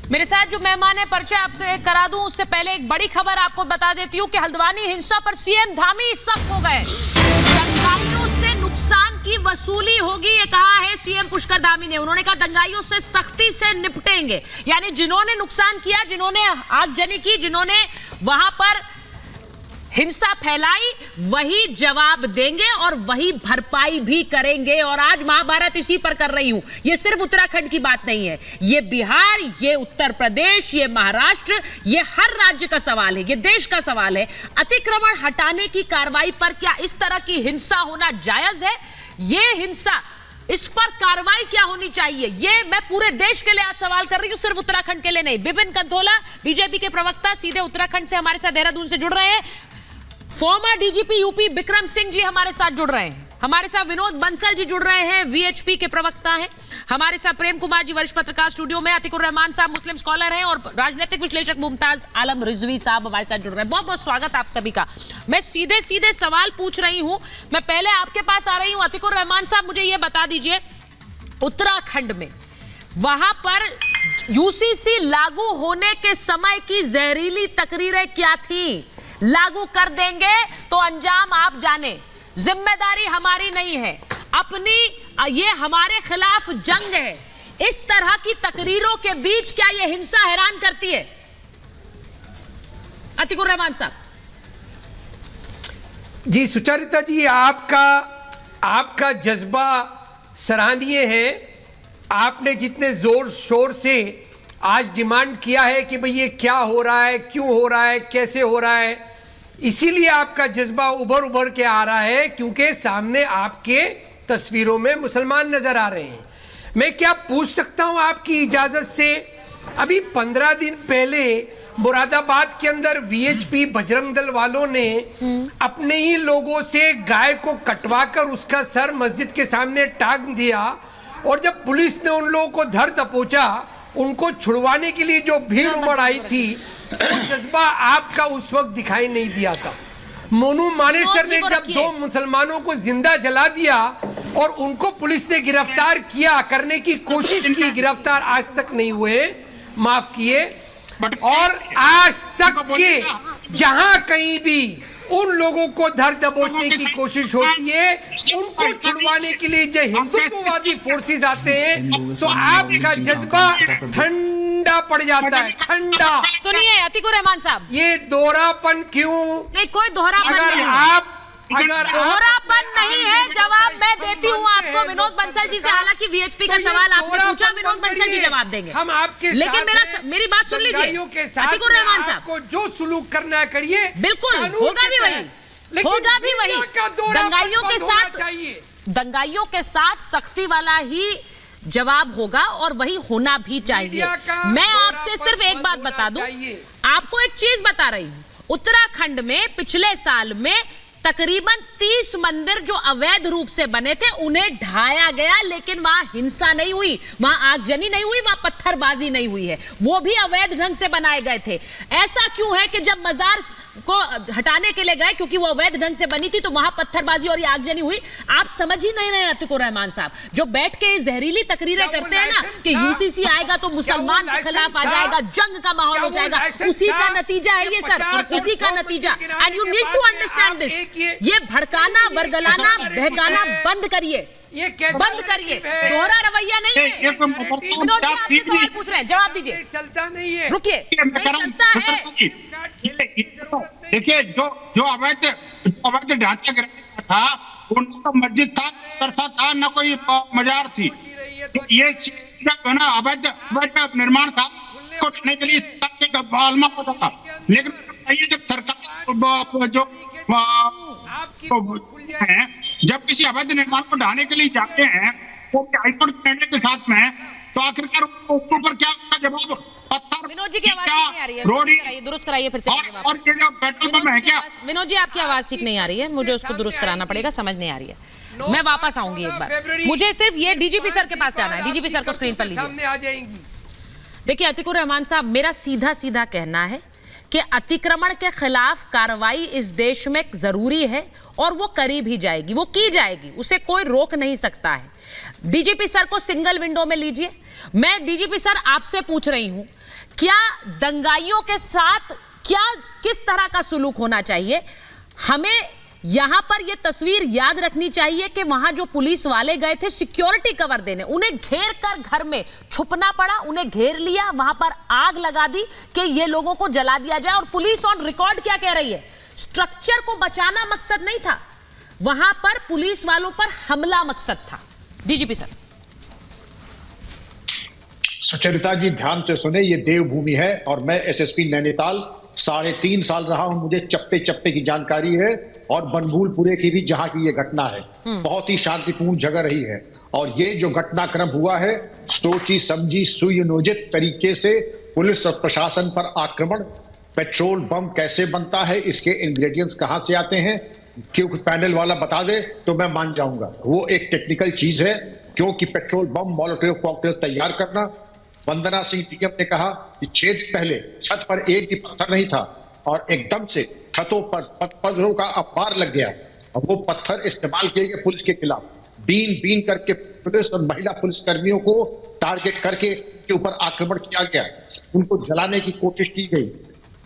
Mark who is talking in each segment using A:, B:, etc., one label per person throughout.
A: मेरे साथ जो मेहमान है परिचय आपसे करा दूं उससे पहले एक बड़ी खबर आपको बता देती हूं कि हल्द्वानी हिंसा पर सीएम धामी सख्त हो गए। दंगाइयों से नुकसान की वसूली होगी, ये कहा है सीएम पुष्कर धामी ने। उन्होंने कहा दंगाइयों से सख्ती से निपटेंगे, यानी जिन्होंने नुकसान किया, जिन्होंने आगजनी की, जिन्होंने वहां पर हिंसा फैलाई, वही जवाब देंगे और वही भरपाई भी करेंगे। और आज महाभारत इसी पर कर रही हूं। ये सिर्फ उत्तराखंड की बात नहीं है, ये बिहार, ये उत्तर प्रदेश, ये महाराष्ट्र, ये हर राज्य का सवाल है, ये देश का सवाल है। अतिक्रमण हटाने की कार्रवाई पर क्या इस तरह की हिंसा होना जायज है? ये हिंसा, इस पर कार्रवाई क्या होनी चाहिए? ये मैं पूरे देश के लिए आज सवाल कर रही हूं, सिर्फ उत्तराखंड के लिए नहीं। बिपिन कंथोला बीजेपी के प्रवक्ता सीधे उत्तराखंड से हमारे साथ देहरादून से जुड़ रहे हैं। Former DGP UP Bikram Singh ji हमारे साथ जुड़ रहे हैं। हमारे साथ विनोद बंसल जी जुड़ रहे हैं, वीएचपी के प्रवक्ता हैं। हमारे साथ प्रेम कुमार जी वरिष्ठ पत्रकार स्टूडियो में, अतिकुर रहमान साहब मुस्लिम स्कॉलर हैं और राजनीतिक विश्लेषक मुमताज आलम रिजवी साहब हमारे साथ जुड़ रहे हैं। बहुत बहुत स्वागत आप सभी का। मैं सीधे सीधे सवाल पूछ रही हूं। मैं पहले आपके पास आ रही हूं। अतिकुर रहमान साहब, मुझे यह बता दीजिए, उत्तराखंड में वहां पर यूसीसी लागू होने के समय की जहरीली तकरीरें क्या थी? लागू कर देंगे तो अंजाम आप जाने, जिम्मेदारी हमारी नहीं है, अपनी ये हमारे खिलाफ जंग है। इस तरह की तकरीरों के बीच क्या ये हिंसा हैरान करती है? अतिकुर रहमान साहब
B: जी। सुचारिता जी, आपका जज्बा सराहनीय है। आपने जितने जोर शोर से आज डिमांड किया है कि भाई ये क्या हो रहा है, क्यों हो रहा है, कैसे हो रहा है, इसीलिए आपका जज्बा उभर के आ रहा है, क्योंकि सामने आपके तस्वीरों में मुसलमान नजर आ रहे हैं। मैं क्या पूछ सकता हूं आपकी इजाजत से? अभी 15 दिन पहले मुरादाबाद के अंदर वीएचपी बजरंग दल वालों ने अपने ही लोगों से गाय को कटवाकर उसका सर मस्जिद के सामने टांग दिया, और जब पुलिस ने उन लोगों को धर दबोचा, उनको छुड़वाने के लिए जो भीड़ उमड़ आई थी, वो जज्बा आपका उस वक्त दिखाई नहीं दिया था। मोनू मानेसर ने जब 2 मुसलमानों को जिंदा जला दिया और उनको पुलिस ने गिरफ्तार किया, करने की कोशिश की, गिरफ्तार आज तक नहीं हुए, माफ किए। और आज तक के जहां कहीं भी उन लोगों को धर दबोचने की कोशिश होती है, उनको छुड़वाने के लिए जो हिंदुत्ववादी फोर्सेस आते हैं, तो आपका जज्बा ठंडा पड़ जाता है, ठंडा।
A: सुनिए अतिकुर रहमान साहब,
B: ये दोहरापन क्यों?
A: नहीं, कोई दोहरापन नहीं,
B: अगर
A: दोहरापन नहीं है। जवाब मैं देती हूँ आपको विनोद बंसल जी से। हालांकि वीएचपी का सवाल आपने पूछा, विनोद बंसल जी जवाब देंगे।
B: हम आपके,
A: लेकिन मेरी बात सुन लीजिए अतिकुर रहमान साहब,
B: को जो सुलूक करना है करिए,
A: बिल्कुल होगा भी वही, होगा भी वही। दंगाइयों के साथ सख्ती वाला ही जवाब होगा और वही होना भी चाहिए। मैं आपसे सिर्फ एक बात बता दूं, आपको एक चीज बता रही हूं। उत्तराखंड में पिछले साल में तकरीबन 30 मंदिर जो अवैध रूप से बने थे उन्हें ढाया गया, लेकिन वहां हिंसा नहीं हुई, वहां आगजनी नहीं हुई, वहां पत्थरबाजी नहीं हुई है। वो भी अवैध ढंग से बनाए गए थे। ऐसा क्यों है कि जब मजार को हटाने के लिए गए, क्योंकि वो अवैध ढंग से बनी थी, तो वहां पत्थरबाजी और आगजनी हुई? आप समझ ही नहीं रहे अतिकुर रहमान साहब। जो बैठ के जहरीली तकरीरें करते हैं ना कि यूसीसी आएगा तो मुसलमान के खिलाफ आ जाएगा, जंग का माहौल हो जाएगा, उसी का नतीजा है ये सर, उसी का नतीजा। And you need to understand this. ये भड़काना, बरगलाना, बहकाना बंद करिए, बंद करिए। दोहरा रवैया नहीं है। विनोद जी आपसे सवाल पूछ रहे हैं, जवाब दीजिए।
B: चलता नहीं है,
A: रुकिए, नहीं चलता है।
C: देखिए, जो अवैध ढांचा गिरा था, उनका मस्जिद था, न कोई मजार थी। ये जो ना अवैध निर्माण था, को ढाने के लिए था। लेकिन जब सरकार जो जब किसी अवैध निर्माण को ढाने के लिए जाते हैं, वो हाईकोर्ट के निर्णय के साथ में, तो आखिरकार उसके ऊपर क्या उसका जवाब? पत्थर।
A: विनोद जी की आवाज ठीक नहीं आ रही है, दुरुस्त कराइए फिर से।
C: और ये जो पेट्रोल पंप है क्या?
A: विनोद जी आपकी आवाज ठीक नहीं आ रही है, मुझे उसको दुरुस्त कराना पड़ेगा, समझ नहीं आ रही है। मैं वापस आऊंगी एक बार, मुझे सिर्फ ये डीजीपी सर के पास जाना है। डीजीपी सर को स्क्रीन पर लीजिए। देखिए अतिकुर रहमान साहब, मेरा सीधा सीधा कहना है कि अतिक्रमण के खिलाफ कार्रवाई इस देश में जरूरी है और वो करी भी जाएगी, वो की जाएगी, उसे कोई रोक नहीं सकता है। डीजीपी सर को सिंगल विंडो में लीजिए। मैं डीजीपी सर आपसे पूछ रही हूं, क्या दंगाइयों के साथ किस तरह का सुलूक होना चाहिए? हमें यहां पर यह तस्वीर याद रखनी चाहिए कि वहां जो पुलिस वाले गए थे सिक्योरिटी कवर देने, उन्हें घेर कर घर में छुपना पड़ा, उन्हें घेर लिया, वहां पर आग लगा दी कि ये लोगों को जला दिया जाए। और पुलिस ऑन रिकॉर्ड क्या कह रही है? स्ट्रक्चर को बचाना मकसद नहीं था, वहां पर पुलिस वालों पर हमला मकसद था। DGP sir.
D: सुचरिता जी ध्यान से सुने, ये देवभूमि है और मैं एसएसपी नैनीताल 3.5 साल रहा हूं, मुझे चप्पे चप्पे की जानकारी है। और बनभूलपुरे की भी, जहां की ये घटना है, बहुत ही शांतिपूर्ण जगह रही है। और ये जो घटनाक्रम हुआ है, सोची समझी सुनियोजित तरीके से पुलिस और प्रशासन पर आक्रमण, पेट्रोल बम कैसे बनता है, इसके इंग्रेडिएंट्स कहां से आते हैं, क्योंकि पैनल वाला बता दे तो मैं मान जाऊंगा, वो एक टेक्निकल चीज है। क्योंकि पेट्रोल बम, मोलोटोव कॉकटेल तैयार करना, वंदना सिंह डीएम ने कहा कि 6 दिन पहले छत पर एक भी पत्थर नहीं था और एकदम से छतों पर पत्थरों का अपार लग गया और वो पत्थर इस्तेमाल किए गए पुलिस के खिलाफ। बीन करके पुलिस और महिला पुलिसकर्मियों को टारगेट करके के ऊपर आक्रमण किया गया, उनको जलाने की कोशिश की गई।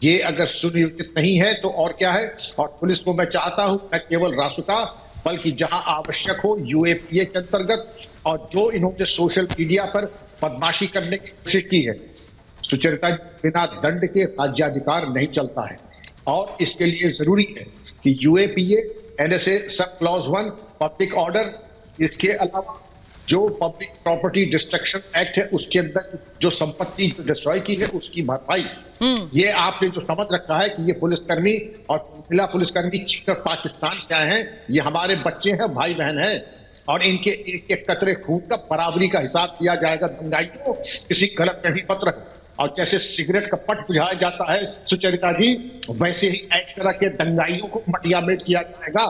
D: ये अगर सुनियोजित नहीं है तो और क्या है? और पुलिस को मैं चाहता हूं, न केवल रासुका बल्कि जहां आवश्यक हो यूएपीए के अंतर्गत, और जो इन्होंने सोशल मीडिया पर बदमाशी करने की कोशिश की है, सुचरिता, बिना दंड के राज्याधिकार नहीं चलता है। और इसके लिए जरूरी है कि UAPA, NSA sub clause 1, public order, इसके अलावा जो पब्लिक प्रॉपर्टी डिस्ट्रक्शन एक्ट है उसके अंदर जो संपत्ति डिस्ट्रॉय की है उसकी भरपाई, ये आपने जो समझ रखा है कि ये पुलिसकर्मी और महिला पुलिसकर्मी चीन और पाकिस्तान से आए हैं, ये हमारे बच्चे हैं, भाई बहन हैं, और इनके एक एक कतरे खून का बराबरी का हिसाब दिया जाएगा। दंगाई को किसी गलत फहमी मत रखो। और जैसे सिगरेट का पट बुझाया जाता है सुचरिता जी, वैसे ही इस तरह के दंगाइयों को मटिया मेट किया जाएगा,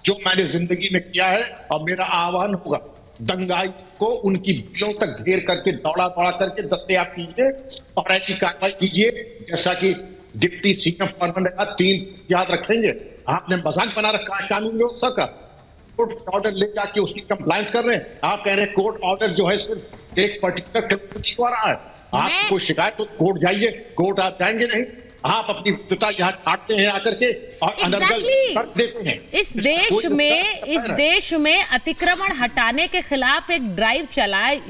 D: जो मैंने जिंदगी में किया है। और मेरा आह्वान होगा, दंगाई को उनकी बिलों तक घेर करके दौड़ा करके दस्तयाब कीजिए और ऐसी कार्रवाई कीजिए जैसा कि डिप्टी सीएम फरमान ने कहा, 3 याद रखेंगे। आपने मजाक बना रखा है कानून व्यवस्था का, कोर्ट ऑर्डर ले जाके उसकी कंप्लायंस कर रहे हैं। आप कह रहे हैं कोर्ट ऑर्डर जो है सिर्फ एक पर्टिकुलर कम्युनिटी को आ रहा है। आप कोई शिकायत तो कोर्ट जाइए, कोर्ट आप जाएंगे नहीं, आप अपनी विद्युता यहाँ काटते हैं आकर के और अनर्गल कर देते हैं।
A: इस देश में अतिक्रमण हटाने के खिलाफ एक ड्राइव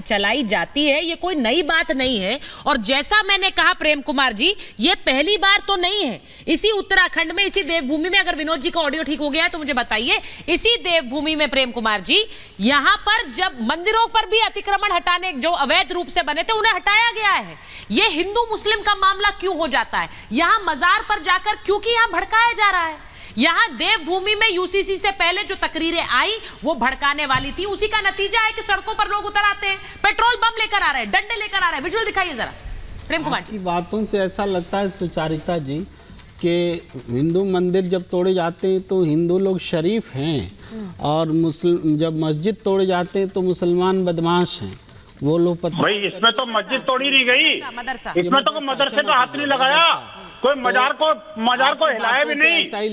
A: चलाई जाती है, ये कोई नई बात नहीं है। और जैसा मैंने कहा प्रेम कुमार जी, ये पहली बार तो नहीं है। इसी उत्तराखंड में, इसी देवभूमि में, अगर विनोद जी का ऑडियो ठीक हो गया है तो मुझे बताइए, इसी देवभूमि में प्रेम कुमार जी, यहाँ पर जब मंदिरों पर भी अतिक्रमण हटाने जो अवैध रूप से बने थे उन्हें हटाया गया है। ये हिंदू मुस्लिम का मामला क्यों हो जाता है? यहां मजार पर जाकर क्योंकि यहां भड़काया जा रहा है। यहां देवभूमि में यूसीसी से पहले जो तकरीरें आई वो भड़काने वाली थी, उसी का नतीजा है कि सड़कों पर लोग उतर आते हैं, पेट्रोल बम लेकर आ रहे हैं, डंडे लेकर आ रहे हैं। विजुअल दिखाइए जरा प्रेम कुमार जी।
E: बातों से ऐसा लगता है सुचारिता जी कि हिंदू मंदिर जब तोड़े जाते हैं तो हिंदू लोग शरीफ हैं और जब मस्जिद तोड़े जाते हैं तो मुसलमान बदमाश हैं। वो लोग
F: भाई इसमें तो मस्जिद तोड़ी नहीं गई, इसमें तो मदरसे का हाथ नहीं लगाया, कोई मजार को हिलाया भी नहीं।